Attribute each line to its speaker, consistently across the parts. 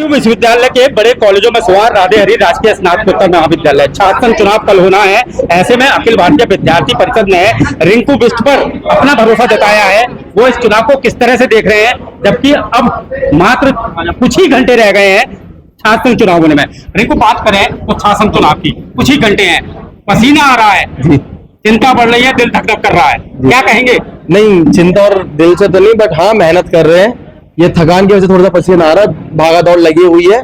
Speaker 1: विश्वविद्यालय के बड़े कॉलेजों में सवार राधे हरि राजकीय स्नातकोत्तर महाविद्यालय छात्र संघ चुनाव कल होना है। ऐसे में अखिल भारतीय विद्यार्थी परिषद ने रिंकू बिष्ट पर अपना भरोसा जताया है। वो इस चुनाव को किस तरह से देख रहे हैं, जबकि अब मात्र कुछ ही घंटे रह गए हैं छात्र संघ चुनाव होने में। रिंकू, बात करें तो छात्र संघ चुनाव की कुछ ही घंटे हैं, पसीना आ रहा है, चिंता बढ़ रही है, दिल धक धक कर रहा है, क्या कहेंगे?
Speaker 2: नहीं, चिंता और दिल से तो नहीं, बट हाँ मेहनत कर रहे हैं। ये थकान की वजह से थोड़ा सा पसीना आ रहा है, भागा दौड़ लगी हुई है,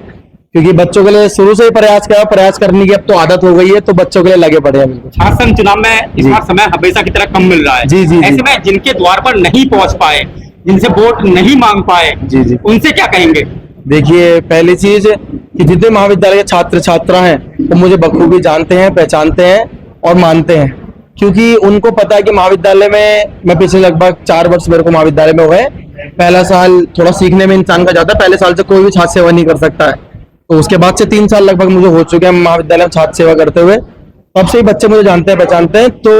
Speaker 2: क्योंकि बच्चों के लिए शुरू से ही प्रयास करने की अब तो आदत हो गई है, तो बच्चों के लिए लगे पड़े हैं। बिल्कुल
Speaker 1: छात्र संघ चुनाव में इस बार समय हमेशा की तरह कम मिल रहा है।
Speaker 2: जी जी,
Speaker 1: ऐसे में जिनके द्वार पर नहीं पहुंच पाए, जिनसे वोट नहीं मांग पाए,
Speaker 2: जी जी,
Speaker 1: उनसे क्या कहेंगे?
Speaker 2: देखिए, पहली चीज कि जितने महाविद्यालय के छात्र छात्रा हैं वो मुझे बखूबी जानते हैं, पहचानते हैं और मानते हैं, क्योंकि उनको पता है कि महाविद्यालय में मैं पिछले लगभग 4 वर्ष मेरे को महाविद्यालय में हुए। पहला साल थोड़ा सीखने में इंसान का जाता है, पहले साल से कोई भी छात्र सेवा नहीं कर सकता है, तो उसके बाद से 3 साल लगभग मुझे हो चुके हैं महाविद्यालय में छात्र सेवा करते हुए। तब से ही बच्चे मुझे जानते हैं, पहचानते हैं। तो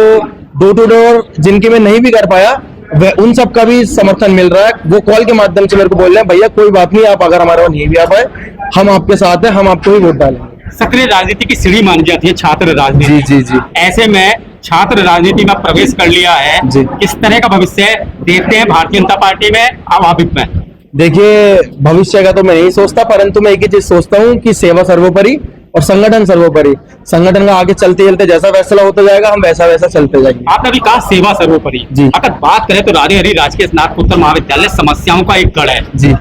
Speaker 2: डोर टू डोर जिनकी मैं नहीं भी कर पाया, वह उन सब का भी समर्थन मिल रहा है। वो कॉल के माध्यम से मेरे को बोल रहे हैं, भैया कोई बात नहीं, आप अगर हमारे वहां नहीं भी आ पाए, हम आपके साथ हैं, हम आपको ही वोट डालेंगे।
Speaker 1: सक्रिय राजनीति की सीढ़ी मानी जाती है छात्र राजनीति।
Speaker 2: जी जी जी।
Speaker 1: ऐसे में छात्र राजनीति में प्रवेश कर लिया है, किस तरह का भविष्य देखते हैं भारतीय जनता पार्टी में, आवाबिक में?
Speaker 2: देखिए, भविष्य का तो मैं नहीं सोचता, परंतु मैं एक ही चीज सोचता हूँ कि सेवा सर्वोपरि और संगठन सर्वोपरि। संगठन का आगे चलते चलते जैसा फैसला होता जाएगा, हम वैसा वैसा चलते जाएंगे।
Speaker 1: आपने भी कहा सेवा सर्वोपरि जी। अगर बात करें तो राधे हरि राजकीय स्नातकोत्तर महाविद्यालय समस्याओं का एक गढ़ है
Speaker 2: जी।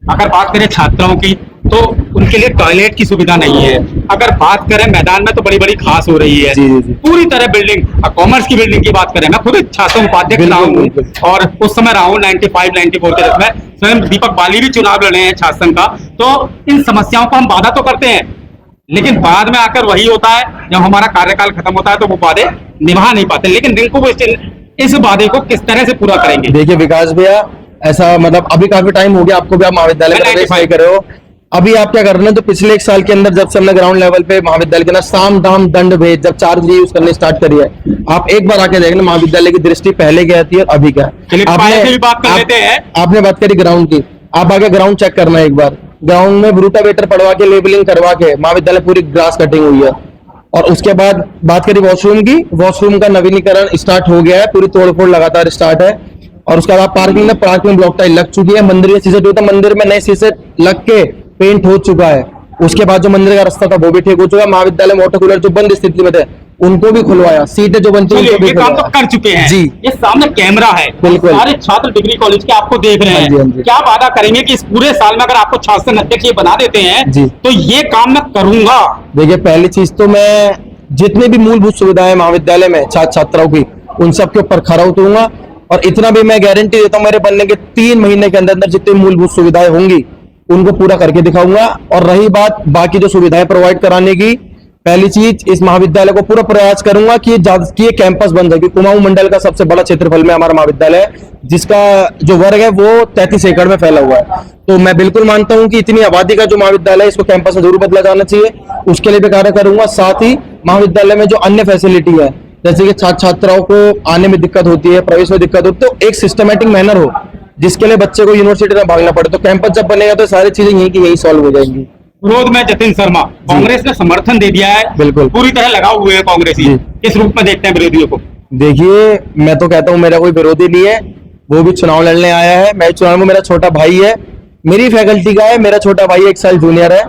Speaker 1: अगर बात करें छात्राओं की तो उनके लिए टॉयलेट की सुविधा नहीं है। अगर बात करें मैदान में तो बड़ी बड़ी घास हो रही है।
Speaker 2: जी, जी। पूरी
Speaker 1: तरह बिल्डिंग, कॉमर्स की बिल्डिंग की बात करें, मैं खुद छात्र उपाध्यक्ष रहा हूँ और उस समय रहा हूँ 95-94 के दशक में। स्वयं दीपक बाली भी चुनाव लड़े हैं छात्र संघ का। तो इन समस्याओं को हम वादा तो करते हैं, लेकिन बाद में आकर वही होता है, जब हमारा कार्यकाल खत्म होता है तो वो वादे निभा नहीं पाते। लेकिन रिंकू इस वादे को किस तरह से पूरा करेंगे?
Speaker 2: देखिए विकास भैया, ऐसा मतलब अभी काफी टाइम हो गया आपको भी, आप महाविद्यालय में प्रवेश नहीं कर रहे हो। अभी आप क्या कर रहे हैं, तो पिछले 1 साल के अंदर जब से हमने ग्राउंड लेवल पे महाविद्यालय के ना साम दाम दंड भेद जब 4 यूज करने स्टार्ट करी है, आप एक बार आके देखना महाविद्यालय की दृष्टि पहले क्या थी और अभी क्या है। आपने बात करी ग्राउंड की, आप आगे ग्राउंड चेक करना एक बार। ग्राउंड में ब्रूटावेटर पड़वा के, लेबलिंग करवा के महाविद्यालय पूरी ग्रास कटिंग हुई है। और उसके बाद बात करी वॉशरूम की, वॉशरूम का नवीनीकरण स्टार्ट हो गया है, पूरी तोड़फोड़ लगातार स्टार्ट है। और उसके बाद पार्किंग ब्लॉक टाइल लग चुकी है। मंदिर में शीशे जो था, मंदिर में नए शीशे लग के पेंट हो चुका है। उसके बाद जो मंदिर का रास्ता था वो भी ठीक हो चुका है। महाविद्यालय में वाटर कूलर जो बंद स्थिति में थे उनको भी खुलवाया, सीटें जो बनती है
Speaker 1: ये काम तो कर चुके हैं जी। ये सामने कैमरा है,
Speaker 2: बिल्कुल
Speaker 1: सारे छात्र डिग्री कॉलेज के आपको देख रहे हैं। क्या वादा करेंगे कि इस पूरे साल में अगर आपको छात्र संघ अध्यक्ष ये बना देते हैं जी, तो ये काम मैं करूंगा? देखिए,
Speaker 2: पहली चीज तो मैं जितने भी मूलभूत सुविधाएं महाविद्यालय में छात्र छात्राओं की, उन सब के ऊपर खरा उतरूंगा। और इतना भी मैं गारंटी देता हूँ, मेरे बनने के 3 महीने के अंदर अंदर जितनी मूलभूत सुविधाएं होंगी उनको पूरा करके दिखाऊंगा। और रही बात बाकी जो सुविधाएं प्रोवाइड कराने की, पहली चीज इस महाविद्यालय को पूरा प्रयास करूंगा कि ये कैंपस बन जाए। कुमाऊं मंडल का सबसे बड़ा क्षेत्रफल में हमारा महाविद्यालय है, जिसका जो वर्ग है वो 33 एकड़ में फैला हुआ है। तो मैं बिल्कुल मानता हूं कि इतनी आबादी का जो महाविद्यालय है, इसको कैंपस में जरूर बदला जाना चाहिए। उसके लिए भी कार्य करूंगा। साथ ही महाविद्यालय में जो अन्य फैसिलिटी है, जैसे कि छात्र छात्राओं को आने में दिक्कत होती है, प्रवेश में दिक्कत होती है, तो एक सिस्टमेटिक मैनर हो जिसके लिए बच्चे को यूनिवर्सिटी में भागना पड़े। तो कैंपस जब बनेगा तो सारी चीजें यही की यही सॉल्व हो जाएंगी।
Speaker 1: विरोध में जतिन शर्मा, कांग्रेस ने समर्थन दे दिया है,
Speaker 2: बिल्कुल
Speaker 1: पूरी तरह लगा हुए हैं कांग्रेसी। किस रूप में देखते हैं विरोधियों को?
Speaker 2: देखिए, मैं तो कहता हूँ मेरा कोई विरोधी नहीं है, वो भी चुनाव लड़ने आया है। मैं चुनाव में, मेरा छोटा भाई है, मेरी फैकल्टी का है, मेरा छोटा भाई 1 साल जूनियर है।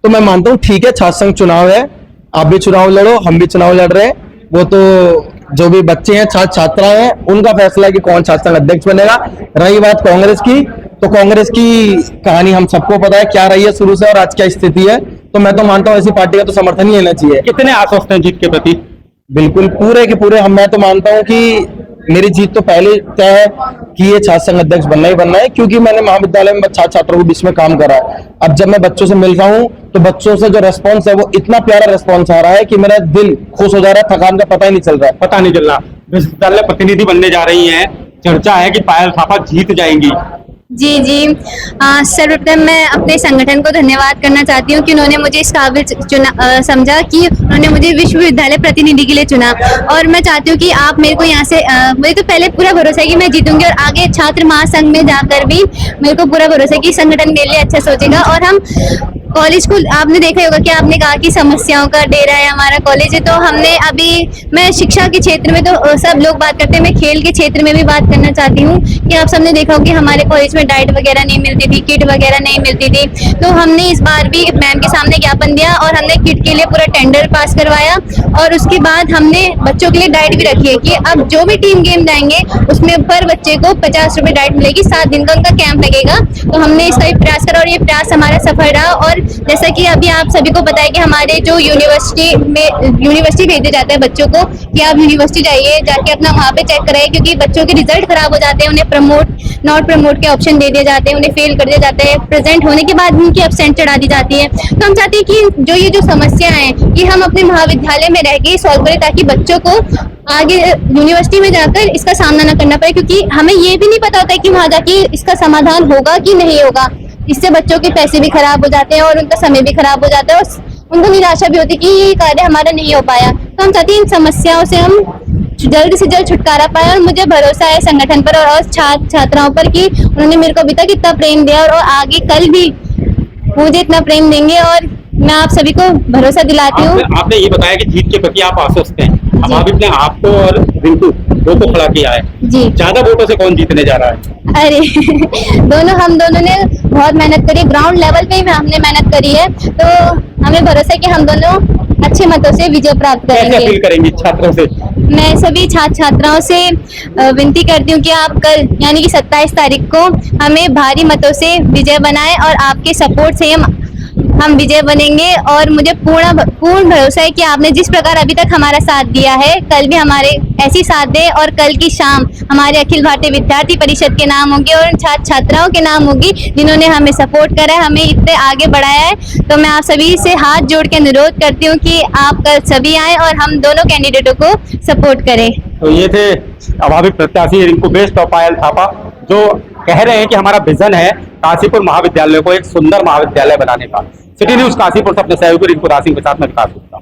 Speaker 2: तो मैं मानता हूँ ठीक है, छात्र संघ चुनाव है, आप भी चुनाव लड़ो, हम भी चुनाव लड़ रहे हैं। वो तो जो भी बच्चे हैं, छात्र छात्रा हैं, उनका फैसला है कि कौन छात्र संघ अध्यक्ष बनेगा। रही बात कांग्रेस की, तो कांग्रेस की कहानी हम सबको पता है क्या रही है शुरू से और आज क्या स्थिति है। तो मैं तो मानता हूँ ऐसी पार्टी का तो समर्थन ही लेना चाहिए।
Speaker 1: कितने आश्वस्त हैं जीत के प्रति?
Speaker 2: बिल्कुल पूरे के पूरे। मैं तो मानता हूँ कि मेरी जीत तो पहले तय है कि ये छात्र संघ अध्यक्ष बनना ही बनना है, क्योंकि मैंने महाविद्यालय में छात्र छात्रों के बीच में काम करा है। अब जब मैं बच्चों से मिल रहा हूँ तो बच्चों से जो रेस्पॉन्स है वो इतना प्यारा रेस्पॉन्स आ रहा है कि मेरा दिल खुश हो जा रहा है। थकान का पता ही नहीं चल रहा है।
Speaker 1: पता नहीं चल रहा। विश्वविद्यालय प्रतिनिधि बनने जा रही हैं, चर्चा है कि पायल थापा जीत जाएंगी।
Speaker 3: जी जी। सर्वप्रथम मैं अपने संगठन को धन्यवाद करना चाहती हूँ कि उन्होंने मुझे इस काबिल समझा कि उन्होंने मुझे विश्वविद्यालय प्रतिनिधि के लिए चुना। और मैं चाहती हूँ कि आप मेरे को यहाँ से मुझे तो पहले पूरा भरोसा है कि मैं जीतूंगी, और आगे छात्र महासंघ में जाकर भी मेरे को पूरा भरोसा है कि संगठन मेरे लिए अच्छा सोचेगा। और हम कॉलेज को, आपने देखा ही होगा कि आपने कहा कि समस्याओं का डेरा है हमारा कॉलेज है, तो हमने अभी, मैं शिक्षा के क्षेत्र में तो सब लोग बात करते हैं, मैं खेल के क्षेत्र में भी बात करना चाहती हूँ कि आप सबने देखा होगा कि हमारे कॉलेज में डाइट वगैरह नहीं मिलती थी, किट वगैरह नहीं मिलती थी। तो हमने इस बार भी मैम के सामने ज्ञापन दिया और हमने किट के लिए पूरा टेंडर पास करवाया। और उसके बाद हमने बच्चों के लिए डाइट भी रखी है कि अब जो भी टीम गेम जाएंगे उसमें पर बच्चे को 50 रुपए डाइट मिलेगी। 7 दिन का उनका कैंप लगेगा। तो हमने इसका भी प्रयास करा और ये प्रयास हमारा सफल रहा। और जैसा कि अभी आप सभी को पता है कि हमारे जो यूनिवर्सिटी भेजे जाते हैं बच्चों को कि आप यूनिवर्सिटी जाइए, जाके अपना वहाँ पे चेक कराइए, क्योंकि बच्चों के रिजल्ट खराब हो जाते हैं, उन्हें नॉट प्रमोट के ऑप्शन दे दिए जाते हैं, उन्हें फेल कर दिया जाता है, प्रेजेंट होने के बाद उनकी एब्सेंट चढ़ा दी जाती है। तो हम चाहते हैं कि जो ये जो समस्या है ये हम अपने महाविद्यालय में रह के सॉल्व करें, ताकि बच्चों को आगे यूनिवर्सिटी में जाकर इसका सामना न करना पड़े, क्योंकि हमें ये भी नहीं पता होता है कि वहां जाके इसका समाधान होगा कि नहीं होगा। इससे बच्चों के पैसे भी खराब हो जाते हैं और उनका समय भी खराब हो जाता है और उनको निराशा भी होती है कि ये कार्य हमारा नहीं हो पाया। तो हम चाहते हैं इन समस्याओं से हम जल्द से जल्द छुटकारा पाए। और मुझे भरोसा है संगठन पर और छात्र छात्राओं पर कि उन्होंने मेरे को अभी तक इतना प्रेम दिया और आगे कल भी मुझे इतना प्रेम देंगे। और मैं आप सभी को भरोसा दिलाती हूँ।
Speaker 1: आपने ये बताया कि जीत के प्रति आप आश्वस्त हैं। अब आपने आपको और रिंकू दो को खड़ा किया है
Speaker 3: जी।
Speaker 1: ज्यादा वोटों से कौन जीतने जा रहा है?
Speaker 3: अरे हम दोनों ने बहुत मेहनत करी, ग्राउंड लेवल पे ही हमने मेहनत करी है, तो हमें भरोसा है कि हम दोनों अच्छे मतों से विजय प्राप्त
Speaker 1: कैसे
Speaker 3: करेंगे।
Speaker 1: अपील करेंगी छात्रों से?
Speaker 3: मैं सभी छात्र छात्राओं से विनती करती हूँ कि आप कल यानी कि 27 तारीख को हमें भारी मतों से विजय बनाएं और आपके सपोर्ट से हम विजय बनेंगे। और मुझे पूर्ण भरोसा है कि आपने जिस प्रकार अभी तक हमारा साथ दिया है, कल भी हमारे ऐसी साथ दे। और कल की शाम हमारे अखिल भारतीय विद्यार्थी परिषद के नाम होंगे और छात्र छात्राओं के नाम होगी जिन्होंने हमें सपोर्ट करा है, हमें इतने आगे बढ़ाया है। तो मैं आप सभी से हाथ जोड़ के अनुरोध करती हूँ कि आप कल सभी आए और हम दोनों कैंडिडेटों को सपोर्ट करें।
Speaker 1: तो ये थे अभावित प्रत्याशी रिंकू बेस्ट और पायल थापा, जो कह रहे हैं कि हमारा विजन है काशीपुर महाविद्यालय को एक सुंदर महाविद्यालय बनाने का। सिटी न्यूज काशीपुर से अपने सहयोगी रिंकू दास सिंह के साथ में विकास गुप्ता।